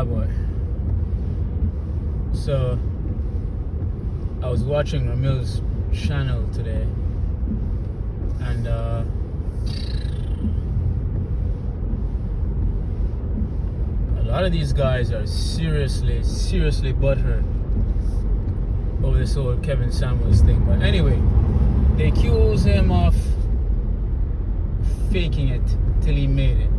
boy. So I was watching Ramil's channel today, and a lot of these guys are seriously butthurt over this whole Kevin Samuels thing. But anyway, they accuse him of faking it till he made it.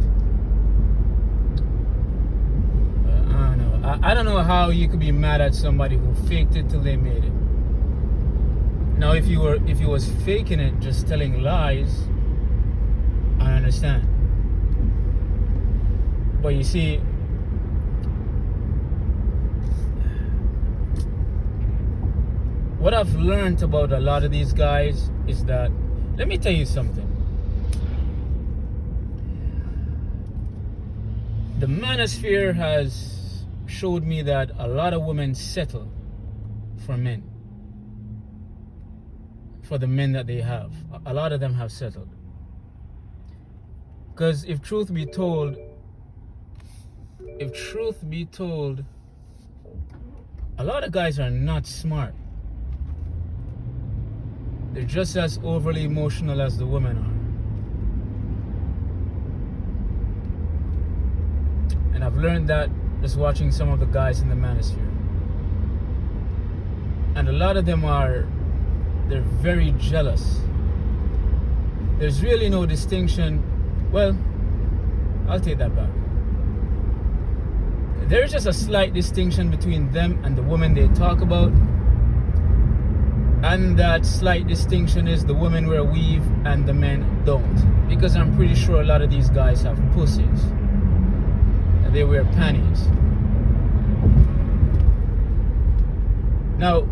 I don't know. I don't know how you could be mad at somebody who faked it till they made it. Now, if you was faking it, just telling lies, I understand. But you see, what I've learned about a lot of these guys is that, let me tell you something. The manosphere has showed me that a lot of women settle for men. For the men that they have. A lot of them have settled. Because if truth be told, a lot of guys are not smart. They're just as overly emotional as the women are. And I've learned that just watching some of the guys in the manosphere. And a lot of them they're very jealous. There's really no distinction. Well, I'll take that back. There's just a slight distinction between them and the women they talk about. And that slight distinction is the women wear weave and the men don't. Because I'm pretty sure a lot of these guys have pussies. And they wear panties. Now,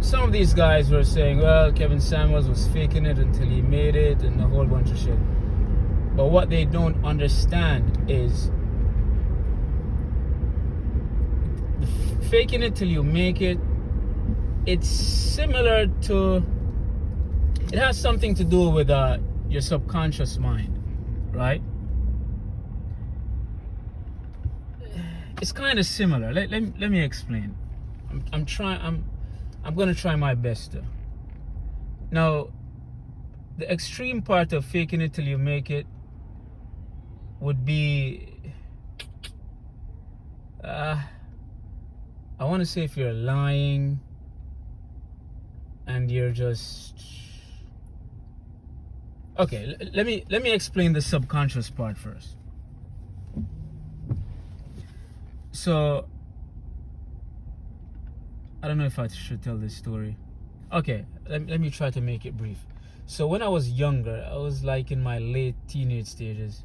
some of these guys were saying, well, Kevin Samuels was faking it until he made it and a whole bunch of shit. But what they don't understand is faking it till you make it, it's similar to, it has something to do with your subconscious mind, right? It's kind of similar. Let me explain. I'm going to try my best to. Now, the extreme part of faking it till you make it would be, I want to say if you're lying and you're just, okay, let me explain the subconscious part first. So, I don't know if I should tell this story. Okay, let me try to make it brief. So when I was younger, I was like in my late teenage stages,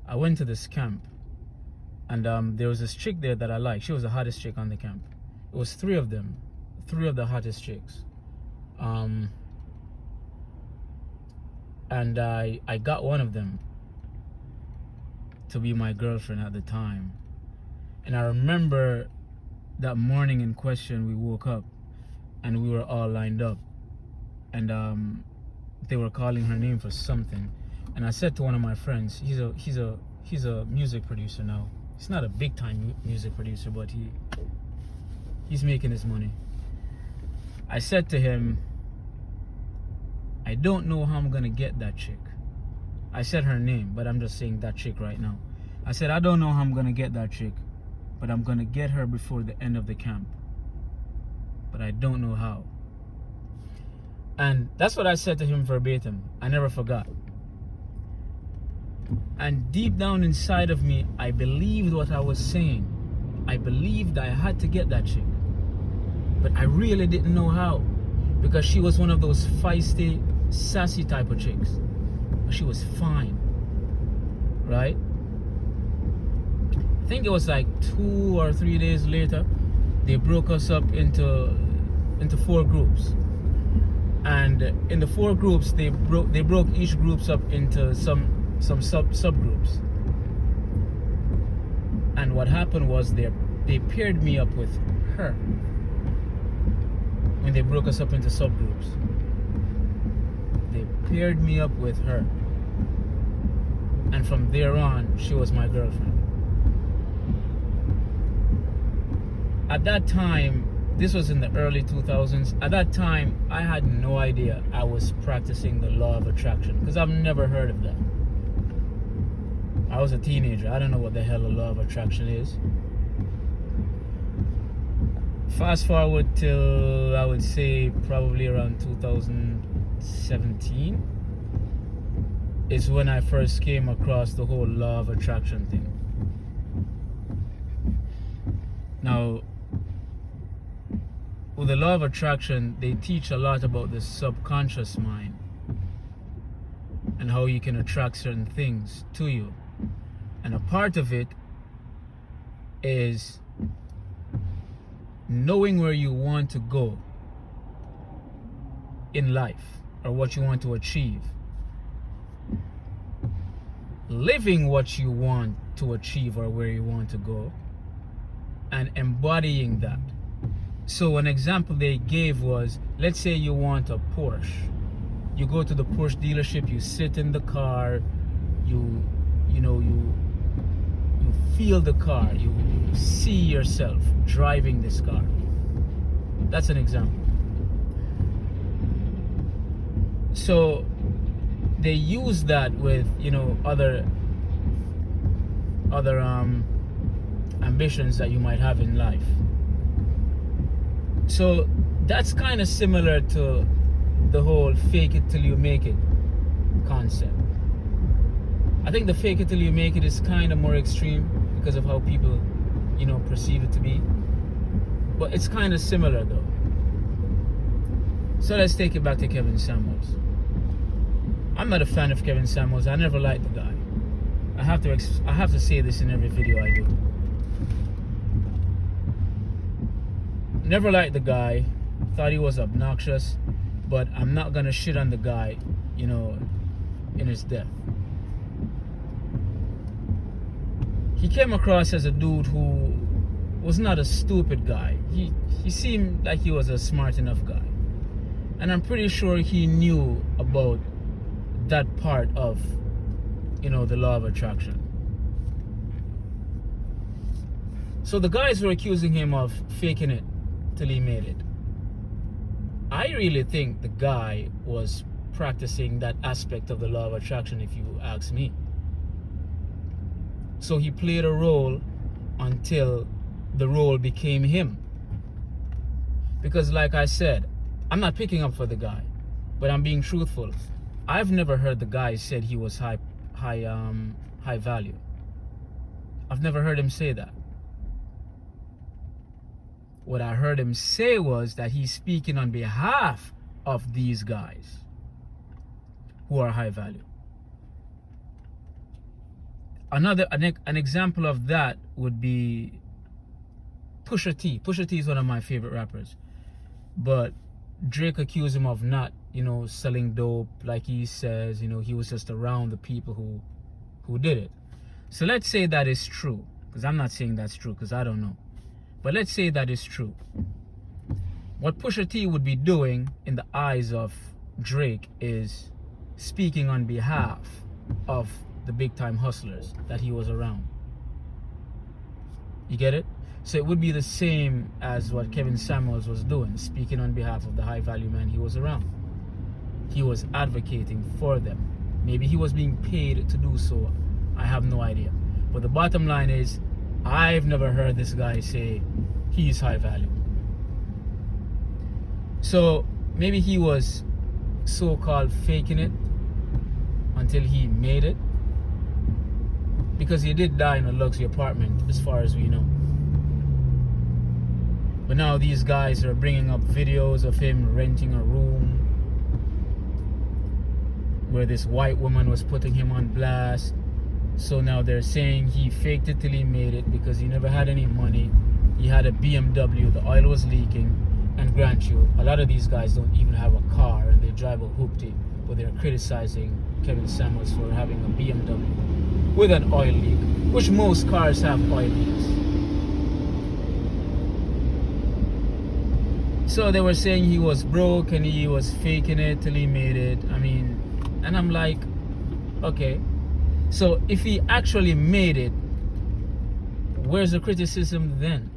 I went to this camp. And there was this chick there that I liked. She was the hottest chick on the camp. It was three of them. Three of the hottest chicks. And I got one of them to be my girlfriend at the time. And I remember that morning in question, we woke up and we were all lined up, and they were calling her name for something. And I said to one of my friends, he's a music producer now. He's not a big time music producer, but he's making his money. I said to him, I don't know how I'm gonna get that chick. I said her name, but I'm just saying that chick right now. I said, I don't know how I'm gonna get that chick, but I'm gonna get her before the end of the camp. But I don't know how. And that's what I said to him verbatim. I never forgot. And deep down inside of me, I believed what I was saying. I believed I had to get that chick. But I really didn't know how. Because she was one of those feisty, sassy type of chicks. But she was fine. Right? I think it was like 2 or 3 days later, they broke us up into 4 groups. And in the 4 groups, they broke each groups up into some subgroups. And what happened was they paired me up with her when they broke us up into subgroups. They paired me up with her, and from there on, she was my girlfriend. at that time, this was in the early 2000s. At that time, I had no idea I was practicing the law of attraction because I've never heard of that. I was a teenager. I don't know what the hell the law of attraction is. Fast forward till, I would say, probably around 2017 is when I first came across the whole law of attraction thing. Now, with the law of attraction, they teach a lot about the subconscious mind and how you can attract certain things to you. And a part of it is knowing where you want to go in life or what you want to achieve. Living what you want to achieve or where you want to go and embodying that. So an example they gave was, let's say you want a Porsche. You go to the Porsche dealership, you sit in the car, you feel the car, you see yourself driving this car. That's an example. So they use that with other ambitions that you might have in life. So that's kind of similar to the whole fake it till you make it concept. I think the fake it till you make it is kind of more extreme because of how people perceive it to be, but it's kind of similar though. So let's take it back to Kevin Samuels. I'm not a fan of Kevin Samuels. I never liked the guy. I have to say this in every video I do. Never liked the guy. Thought he was obnoxious, but I'm not gonna shit on the guy, in his death. He came across as a dude who was not a stupid guy. He seemed like he was a smart enough guy. And I'm pretty sure he knew about that part of, the law of attraction. So the guys were accusing him of faking it till he made it. I really think the guy was practicing that aspect of the law of attraction, if you ask me. So he played a role until the role became him. Because like I said, I'm not picking up for the guy, but I'm being truthful. I've never heard the guy said he was high value. I've never heard him say that. What I heard him say was that he's speaking on behalf of these guys who are high value. An example of that would be Pusha T. Pusha T is one of my favorite rappers, but Drake accused him of not, selling dope like he says. He was just around the people who did it. So let's say that is true, because I'm not saying that's true, because I don't know. But let's say that is true. What Pusha T would be doing in the eyes of Drake is speaking on behalf of the big time hustlers that he was around. You get it? So it would be the same as what Kevin Samuels was doing, speaking on behalf of the high value man he was around. He was advocating for them. Maybe he was being paid to do so. I have no idea. But the bottom line is, I've never heard this guy say he's high value. So maybe he was so-called faking it until he made it. Because he did die in a luxury apartment, as far as we know. But now these guys are bringing up videos of him renting a room where this white woman was putting him on blast. So now they're saying he faked it till he made it because he never had any money. He had a BMW, the oil was leaking. And grant you, a lot of these guys don't even have a car. They drive a hoopty, but they're criticizing Kevin Samuels for having a BMW with an oil leak, which most cars have oil leaks. So they were saying he was broke and he was faking it till he made it. And I'm like, okay. So if he actually made it, where's the criticism then?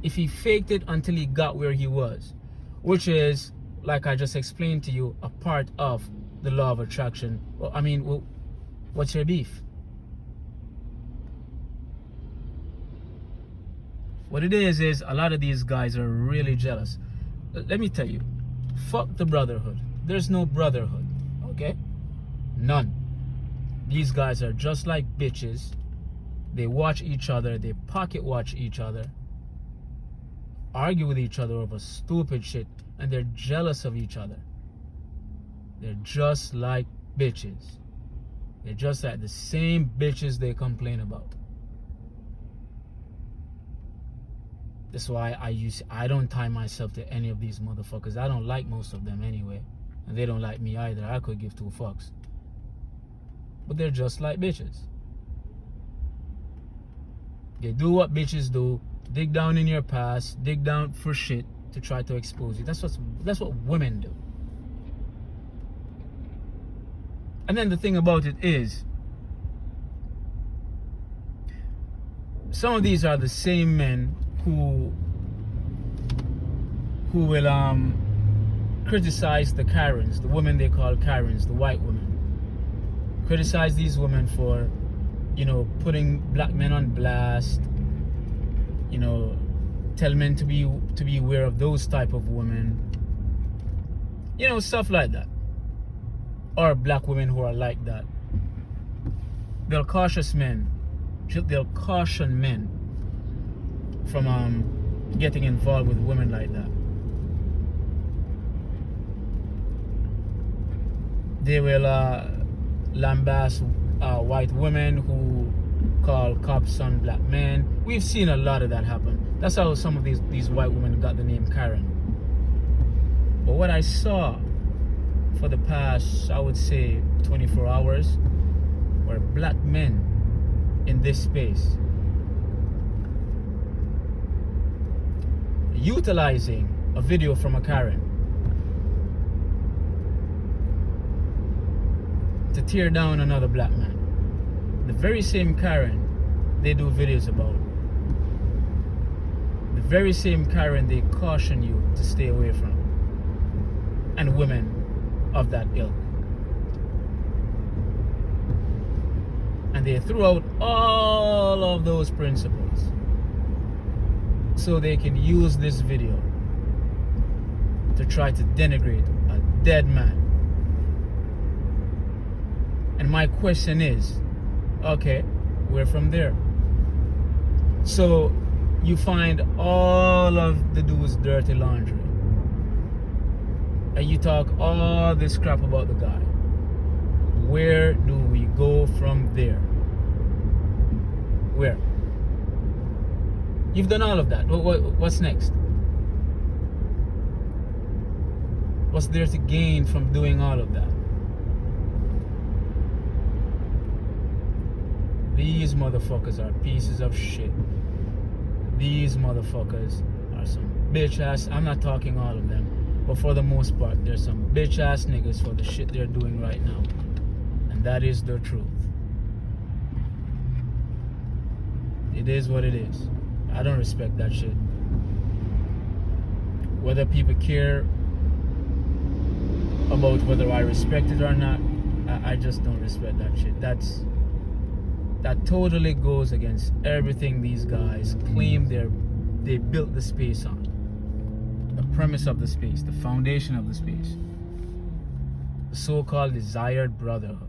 if he faked it until he got where he was, which is, like I just explained to you, a part of the law of attraction. Well, I mean, well, what's your beef? What it is a lot of these guys are really jealous. Let me tell you, fuck the brotherhood. There's no brotherhood, okay? None. These guys are just like bitches. They watch each other, they pocket watch each other, argue with each other over stupid shit, and they're jealous of each other. They're just like bitches. They're just like the same bitches they complain about. That's why I don't tie myself to any of these motherfuckers. I don't like most of them anyway. And they don't like me either. I could give two fucks. But they're just like bitches. They do what bitches do. Dig down in your past. Dig down for shit to try to expose you. That's what women do. And then the thing about it is, some of these are the same men who will criticize the Karens, the women they call Karens, the white women. Criticize these women for, you know, putting black men on blast, you know, tell men to be aware of those type of women, you know, stuff like that. Or black women who are like that. They'll caution men from getting involved with women like that. They will lambast white women who call cops on black men. We've seen a lot of that happen. That's how some of these white women got the name Karen. But what I saw for the past, I would say, 24 hours were black men in this space utilizing a video from a Karen to tear down another black man. The very same Karen they do videos about. The very same Karen they caution you to stay away from. And women of that ilk. And they threw out all of those principles so they can use this video to try to denigrate a dead man. And my question is, okay, we're from there. So you find all of the dude's dirty laundry and you talk all this crap about the guy. Where do we go from there? Where? You've done all of that. What's next? What's there to gain from doing all of that? These motherfuckers are pieces of shit. These motherfuckers are some bitch ass. I'm not talking all of them, but for the most part, there's some bitch ass niggas for the shit they're doing right now. And that is the truth. It is what it is. I don't respect that shit. Whether people care about whether I respect it or not, I just don't respect that shit. That totally goes against everything these guys claim they built the space on. The premise of the space, the foundation of the space. The so-called desired brotherhood.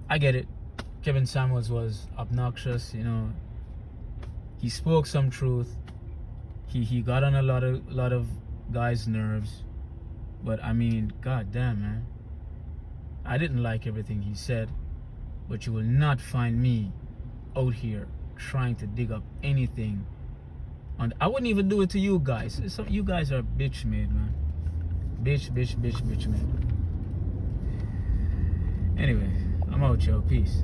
I get it. Kevin Samuels was obnoxious, you know. He spoke some truth. He got on a lot of guys' nerves. But I mean, god damn, man. I didn't like everything he said. But you will not find me out here trying to dig up anything. And I wouldn't even do it to you guys. You guys are bitch made, man. Bitch made. Anyway, I'm out, yo. Peace.